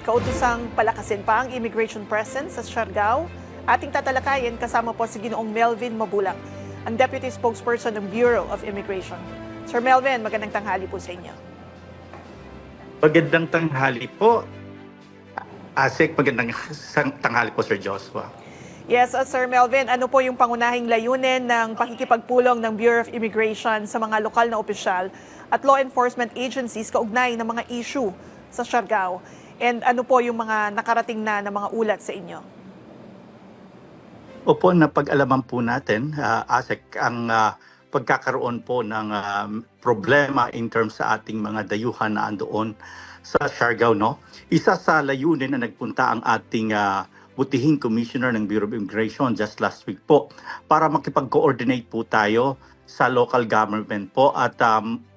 Kautusang palakasin pa ang immigration presence sa Siargao. Ating tatalakayin kasama po si Ginoong Melvin Mabulang, ang Deputy Spokesperson ng Bureau of Immigration. Sir Melvin, magandang tanghali po sa inyo. Magandang tanghali po. Asik, magandang tanghali po, Sir Joshua. Yes, Sir Melvin, ano po yung pangunahing layunin ng pakikipagpulong ng Bureau of Immigration sa mga lokal na opisyal at law enforcement agencies kaugnay ng mga issue sa Siargao? And ano po yung mga nakarating na mga ulat sa inyo? Opo, napag-alaman po natin, Asik, ang pagkakaroon po ng problema in terms sa ating mga dayuhan na andoon sa Siargao, no? Isa sa layunin na nagpunta ang ating butihing commissioner ng Bureau of Immigration just last week po para makipag-coordinate po tayo sa local government po at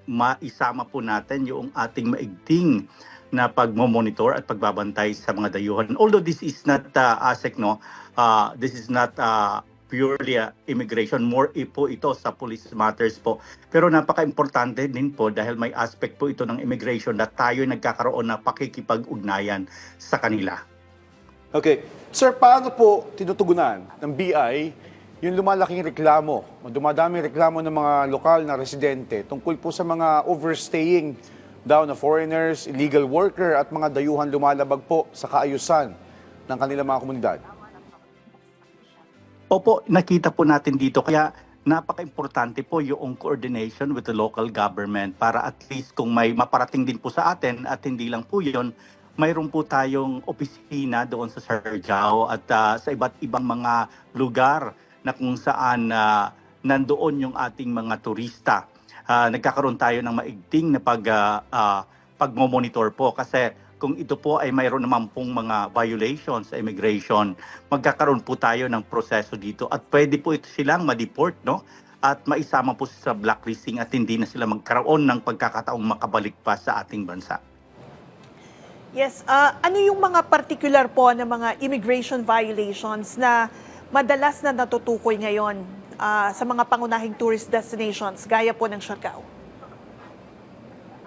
maisama po natin yung ating maigting na pagmo-monitor at pagbabantay sa mga dayuhan. Although this is not ASEC, no, this is not purely immigration, more po ito sa police matters po. Pero napaka-importante din po dahil may aspect po ito ng immigration na tayo nagkakaroon na pakikipag-ugnayan sa kanila. Okay. Sir, paano po tinutugunan ng BI yung lumalaking reklamo, dumadaming reklamo ng mga lokal na residente tungkol po sa mga overstaying daw na foreigners, illegal worker at mga dayuhan lumalabag po sa kaayusan ng kanilang mga komunidad? Opo, nakita po natin dito. Kaya napaka-importante po yung coordination with the local government para at least kung may maparating din po sa atin at hindi lang po yun, mayroon po tayong opisina doon sa Siargao at sa iba't ibang mga lugar na kung saan nandoon yung ating mga turista. Nagkakaroon tayo ng maigting na pagmomonitor po kasi kung ito po ay mayroon naman pong mga violations sa immigration, magkakaroon po tayo ng proseso dito at pwede po ito silang ma-deport, no? At maisama po sa blacklisting at hindi na sila magkaroon ng pagkakataong makabalik pa sa ating bansa. Yes, ano yung mga particular po na mga immigration violations na madalas na natutukoy ngayon sa mga pangunahing tourist destinations gaya po ng Siargao?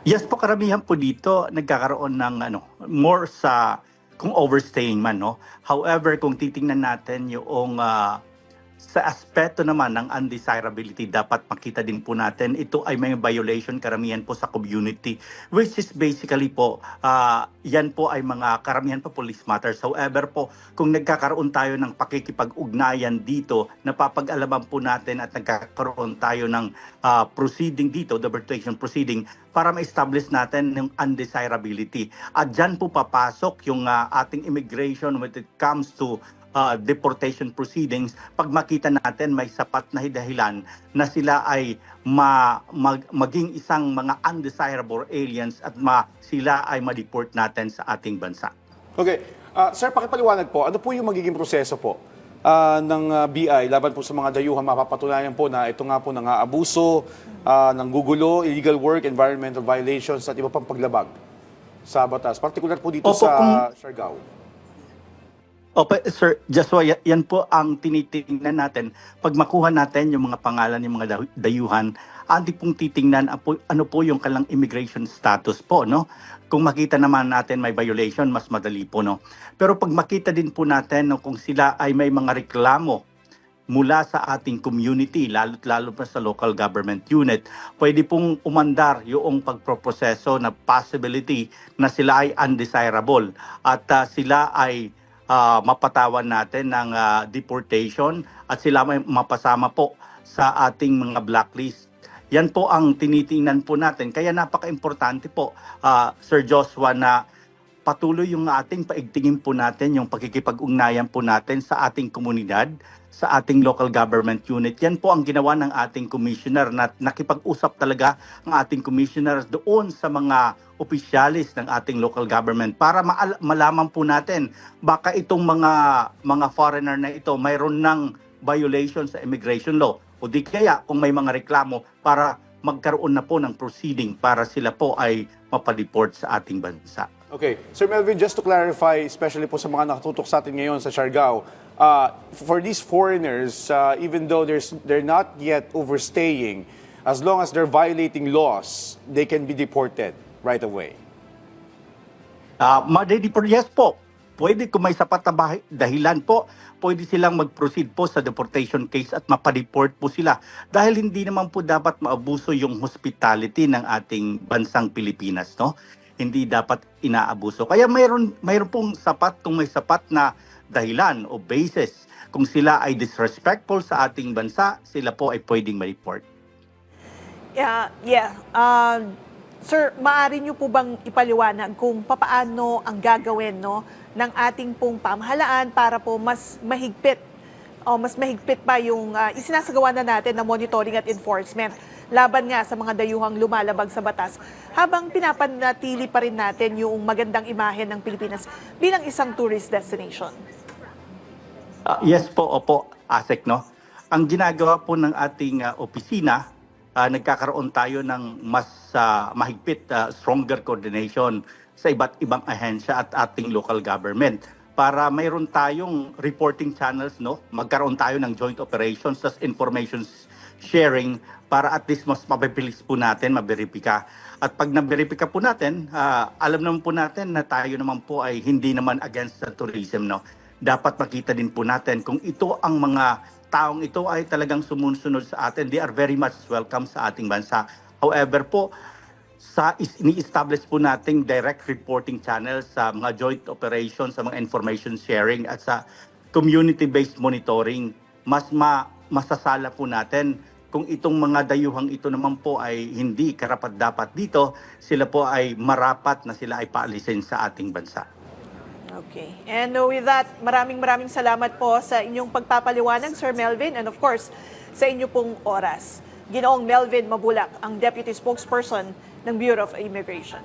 Yes po, karamihan po dito nagkakaroon ng more sa kung overstaying man, no. However, kung titingnan natin yung sa aspeto naman ng undesirability, dapat makita din po natin ito ay may violation karamihan po sa community, which is basically po yan po ay mga karamihan po police matters. However po, kung nagkakaroon tayo ng pakikipag-ugnayan dito, napapag-alaman po natin at nagkakaroon tayo ng proceeding dito, deportation proceeding, para ma-establish natin yung undesirability. At dyan po papasok yung ating immigration when it comes to deportation proceedings pag makita natin may sapat na dahilan na sila ay maging isang mga undesirable aliens at sila ay ma-deport natin sa ating bansa. Okay. Sir, pakipaliwanag po, ano po yung magiging proseso po ng BI laban po sa mga dayuhan? Mapapatunayan po na ito nga po ng-aabuso, ng gugulo, illegal work, environmental violations at iba pang paglabag sa batas, particular po dito sa Siargao. Opo, Sir Joshua, yan po ang tinitingnan natin. Pag makuha natin yung mga pangalan ng mga dayuhan, ating pong titingnan ano po yung kanilang immigration status po, no? Kung makita naman natin may violation, mas madali po, no? Pero pag makita din po natin kung sila ay may mga reklamo mula sa ating community, lalo pa sa local government unit, pwede pong umandar yung pagproproseso na possibility na sila ay undesirable at sila ay mapatawan natin ng deportation at sila may mapasama po sa ating mga blacklist. Yan po ang tinitingnan po natin. Kaya napaka-importante po, Sir Joshua, na patuloy yung ating paigtingin po natin, yung pagkikipag-ugnayan po natin sa ating komunidad, sa ating local government unit. Yan po ang ginawa ng ating commissioner na nakipag-usap talaga ang ating commissioner doon sa mga opisyalis ng ating local government para malaman po natin baka itong mga foreigner na ito mayroon ng violation sa immigration law o di kaya kung may mga reklamo para magkaroon na po ng proceeding para sila po ay mapadeport sa ating bansa. Okay. Sir Melvin, just to clarify, especially po sa mga nakatutok sa atin ngayon sa Siargao, for these foreigners, even though they're not yet overstaying, as long as they're violating laws, they can be deported right away. Yes po, pwede kung may sapat na dahilan po, pwede silang mag-proceed po sa deportation case at mapareport po sila. Dahil hindi naman po dapat maabuso yung hospitality ng ating bansang Pilipinas, no? Hindi dapat inaabuso. Kaya mayroon pong sapat, kung may sapat na dahilan o basis, kung sila ay disrespectful sa ating bansa, sila po ay pwedeng ma-report. Yeah. Sir, maaari niyo po bang ipaliwanag kung papaano ang gagawin, no, ng ating pong pamahalaan para po mas mahigpit pa yung isinasagawa na natin na monitoring at enforcement laban nga sa mga dayuhang lumalabag sa batas habang pinapanatili pa rin natin yung magandang imahe ng Pilipinas bilang isang tourist destination? Yes po, opo, ASEC, no? Ang ginagawa po ng ating opisina, nagkakaroon tayo ng mas mahigpit, stronger coordination sa iba't ibang ahensya at ating local government para mayroon tayong reporting channels, no? Magkaroon tayo ng joint operations, tas information sharing para at least mas mabibilis po natin, maberipika. At pag naberipika po natin, alam naman po natin na tayo naman po ay hindi naman against the tourism, no? Dapat makita din po natin kung ito ang mga taong ito ay talagang sumusunod sa atin. They are very much welcome sa ating bansa. However po, ini-establish po nating direct reporting channels sa mga joint operations, sa mga information sharing at sa community-based monitoring, masasala po natin kung itong mga dayuhang ito naman po ay hindi karapat-dapat dito, sila po ay marapat na sila ay paalisin sa ating bansa. Okay. And with that, maraming salamat po sa inyong pagpapaliwanag, Sir Melvin, and of course, sa inyo pong oras. Ginoong Melvin Mabulak, ang Deputy Spokesperson ng Bureau of Immigration.